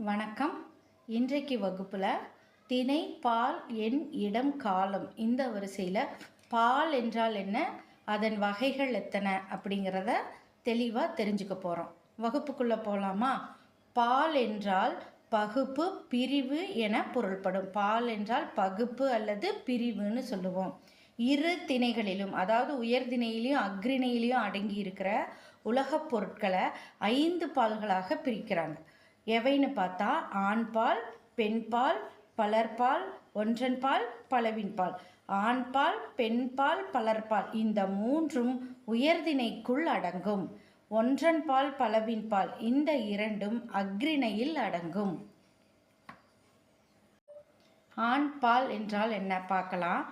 வணக்கம். இன்றைக்கு வகுப்பில் திணை, பால், எண், இடம், காலம் இந்த வரிசையில் பால் என்றால் என்ன, அதன் வகைகள் எத்தனை அப்படிங்கிறத தெளிவாக தெரிஞ்சுக்க போகிறோம். வகுப்புக்குள்ளே போகலாமா? பால் என்றால் பகுப்பு, பிரிவு என பொருள்படும். பால் என்றால் பகுப்பு அல்லது பிரிவுன்னு சொல்லுவோம். இரு திணைகளிலும், அதாவது உயர்திணையிலையும் அக்ரிணையிலையும் அடங்கி இருக்கிற உலகப் பொருட்களை 5 பால்களாக பிரிக்கிறாங்க. எவைன்னு பார்த்தா ஆண்பால், பெண்பால், பலர்பால், ஒன்றன்பால், பலவின்பால். ஆண்பால், பெண்பால், பலர்பால் இந்த மூன்றும் உயர்திணைக்குள் அடங்கும். ஒன்றன்பால், பலவின்பால் இந்த இரண்டும் அக்ரிணையில் அடங்கும். ஆண்பால் என்றால் என்ன பார்க்கலாம்.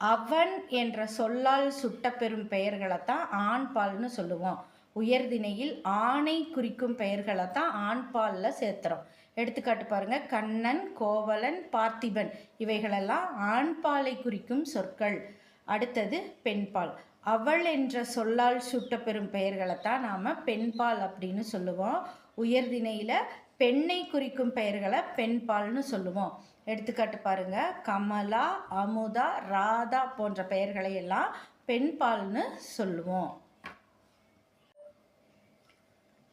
அவன் என்ற சொல்லால் சுட்டப்பெறும் பெயர்களைத்தான் ஆண்பால்னு சொல்லுவோம். உயர்திணையில் ஆணை குறிக்கும் பெயர்களை தான் ஆண்பாலில் சேர்த்துறோம். எடுத்துக்காட்டு பாருங்க, கண்ணன், கோவலன், பார்த்திபன் இவைகளெல்லாம் ஆண்பாலை குறிக்கும் சொற்கள். அடுத்தது பெண்பால். அவள் என்ற சொல்லால் சுட்டப்பெறும் பெயர்களை தான் நாம் பெண்பால் அப்படின்னு சொல்லுவோம். உயர்திணையில் பெண்ணை குறிக்கும் பெயர்களை பெண்பால்னு சொல்லுவோம். எடுத்துக்காட்டு பாருங்க, கமலா, அமுதா, ராதா போன்ற பெயர்களை எல்லாம் பெண்பால்னு சொல்லுவோம்.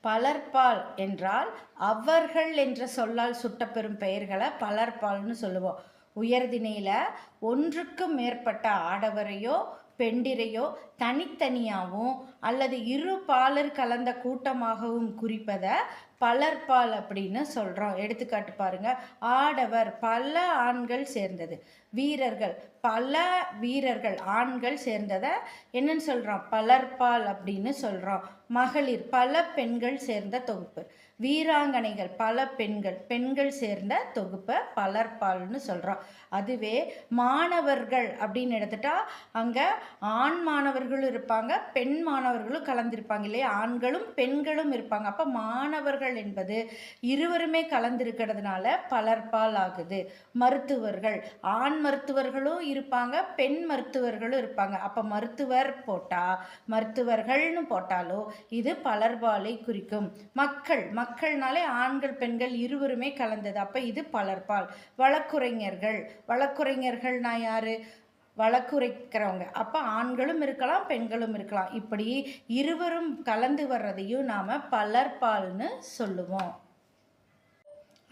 பலர்பால் என்றால் அவர்கள் என்ற சொல்லால் சுட்டப்பெறும் பெயர்களை பலர்பால்னு சொல்லுவோம். உயர்திணையில் ஒன்றுக்கும் மேற்பட்ட ஆடவரையோ பெண்டிரையோ தனித்தனியாகவும் அல்லது இரு பாலர் கலந்த கூட்டமாகவும் குறிப்பதை பலர்பால் அப்படின்னு சொல்கிறோம். எடுத்துக்காட்டு பாருங்க, ஆடவர் பல ஆண்கள் சேர்ந்தது, வீரர்கள் பல வீரர்கள் ஆண்கள் சேர்ந்ததை என்னன்னு சொல்கிறோம்? பலர்பால் அப்படின்னு சொல்கிறோம். மகளிர் பல பெண்கள் சேர்ந்த தொகுப்பு, வீராங்கனைகள் பல பெண்கள் சேர்ந்த தொகுப்பை பலர்பால்னு சொல்கிறோம். அதுவே மாணவர்கள் அப்படின்னு எடுத்துட்டா அங்கே ஆண் மாணவர்களும் இருப்பாங்க, பெண் மாணவர்களும் கலந்திருப்பாங்க இல்லையா? ஆண்களும் பெண்களும் இருப்பாங்க. அப்போ மாணவர்கள் என்பது இருவருமே கலந்திருக்கிறதுனால பலர்பால் ஆகுது. மருத்துவர்கள் ஆண் மருத்துவர்களும் இருப்பாங்க, பெண் மருத்துவர்களும் இருப்பாங்க. அப்போ மருத்துவர் போட்டால் மருத்துவர்கள்னு போட்டாலோ இது பலர்பாலை குறிக்கும். மக்கள்னாலே ஆண்கள் பெண்கள் இருவருமே கலந்தது, அப்போ இது பலர்பால். வழக்குரைஞர்கள்னா யாரு? வழக்குரைக்கிறவங்க. அப்போ ஆண்களும் இருக்கலாம் பெண்களும் இருக்கலாம். இப்படி இருவரும் கலந்து வர்றதையும் நாம் பலர்பால்னு சொல்லுவோம்.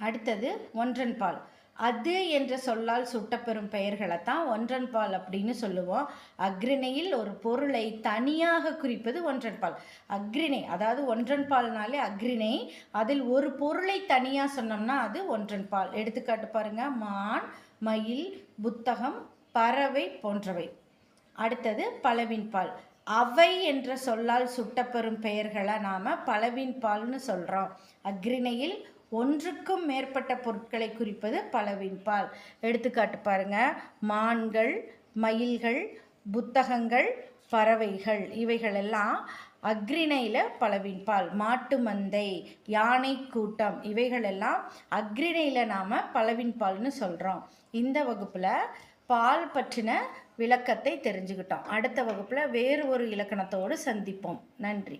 அடுத்தது ஒன்றன்பால். அது என்ற சொல்லால் சுட்டப்பெறும் பெயர்களை தான் ஒன்றன்பால் அப்படின்னு சொல்லுவோம். அக்ரிணையில் ஒரு பொருளை தனியாக குறிப்பது ஒன்றன்பால். அக்ரிணை அதாவது ஒன்றன்பால்னாலே அக்ரிணை, அதில் ஒரு பொருளை தனியாக சொன்னோம்னா அது ஒன்றன்பால். எடுத்துக்காட்டு பாருங்க, மான், மயில், புத்தகம், பறவை போன்றவை. அடுத்தது பலவின்பால். அவை என்ற சொல்லால் சுட்டப்பெறும் பெயர்களை நாம் பலவின்பால்னு சொல்கிறோம். அக்ரிணையில் ஒன்றுக்கும் மேற்பட்ட பொருட்களை குறிப்பது பலவின்பால். எடுத்துக்காட்டு பாருங்க, மான்கள், மயில்கள், புத்தகங்கள், பறவைகள் இவைகளெல்லாம் அக்ரிணையில் பலவின்பால். மாட்டு மந்தை, யானை கூட்டம் இவைகளெல்லாம் அக்ரிணையில் நாம் பலவின்பால்னு சொல்கிறோம். இந்த வகுப்பில் பால் பற்றின விளக்கத்தை தெரிஞ்சுக்கிட்டோம். அடுத்த வகுப்பில் வேறு ஒரு இலக்கணத்தோடு சந்திப்போம். நன்றி.